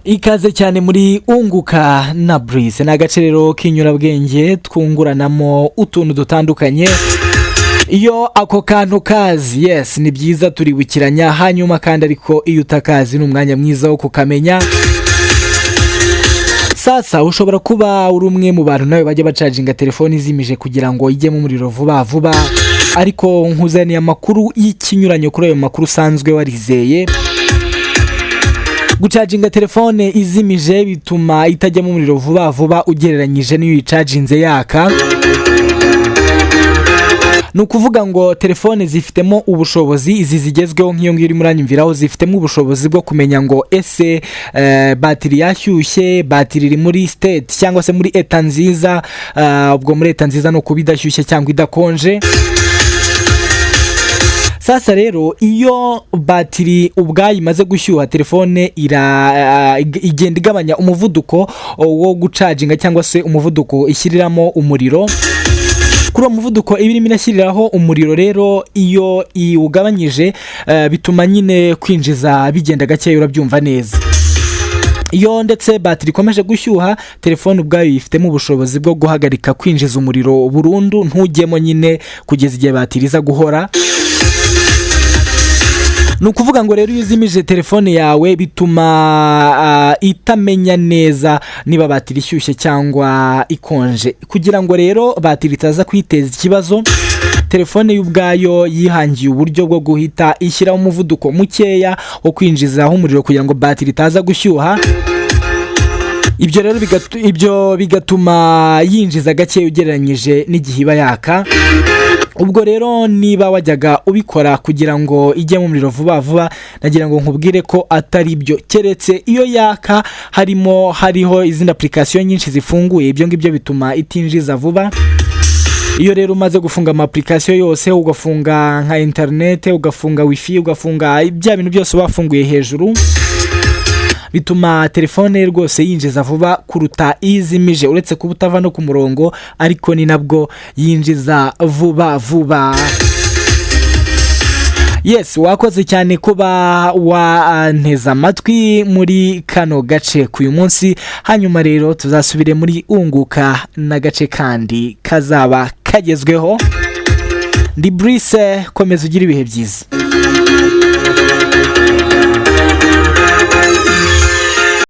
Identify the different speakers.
Speaker 1: Ikaze cyane muri unguka na Brice, n'agaciro k'inyurabwenge twunguranamo utuntu dutandukanye. Iyo ako kantu kazi, yes, ni byiza turibukiranya, hanyuma kandi ariko iyo utakazi ni umwanya mwiza wo kukamenya. Sasa ushobora kuba uri umwe mu bantu nawe bajya bacaginga telefoni zimije kugira ngo ijyemo umuriro vuba vuba, ariko nkuzaniye amakuru y'ikinyuranyo kuri ayo makuru usanzwe warizeye. Gucaginga telefone izimije bituma itajyamo umuriro vuba vuba ugereranyije n'iyo uyicaginze yaka. Nukuvuga ngo telefone zifitemo ubushobozi, izi zigezweho nk'iyo ngiyo uri muranyumviraho, zifitemo ubushobozi bwo kumenya ngo ese batiri yashyushye, batiri iri muri state cyangwa se muri eta nziza. Ubwo muri eta nziza no kuba idashyushye cyangwa idakonje. Sasa rero iyo batiri ubwayo imaze gushyuha, telefone igenda igabanya umuvuduko wo gucaginga cyangwa se umuvuduko ishyiriramo umuriro. Kuri uwo muvuduko ibirimo irashyiriraho umuriro rero iyo iwugabanyije bituma nyine kwinjiza bigenda gake, urabyumva neza. Iyo ndetse batiri ikomeje gushyuha, telefone ubwayo yifitemo ubushobozi bwo guhagarika kwinjiza umuriro burundu, ntujyemo nyine kugeza igihe batiri iza guhora. Nukuvuga ngo rero iyo uzimije telefone yawe bituma itamenya neza niba batiri ishyushye cyangwa ikonje. Kugira ngo rero batiri itaza kwiteza ikibazo, telefone y'ubwayo yihangiye uburyo bwo guhita ishyiraho umuvuduko mukeya wo kwinjizaho umuriro kugira ngo batiri itaza gushyuha. Ibyo rero bigatuma yinjiza gake ugereranyije n'igihe iba yaka. Ubwo rero niba wajyaga ubikora kugira ngo ijye mu muriro vuba vuba, nagira ngo nkubwire ko atari byo, keretse iyo yaka hariho izindi application nyinshi zifunguye, ibyo ngibyo bituma itinjiza vuba. Iyo rero umaze gufunga ama application yose, ugafunga nka internet, ugafunga wifi, ugafunga bya bintu byose wafunguye hejuru, bituma telefone rwose yinjiza vuba kuruta izimije, uretse kuba utava no ku murongo, ariko ni nabwo yinjiza vuba vuba. Yes, wakoze cyane kuba wanteza amatwi muri kano gace k'uyu munsi. Hanyuma rero tuzasubire muri unguka n'agace kandi kazaba kagezweho. Ndi Brice, komeza ugira ibihe byiza.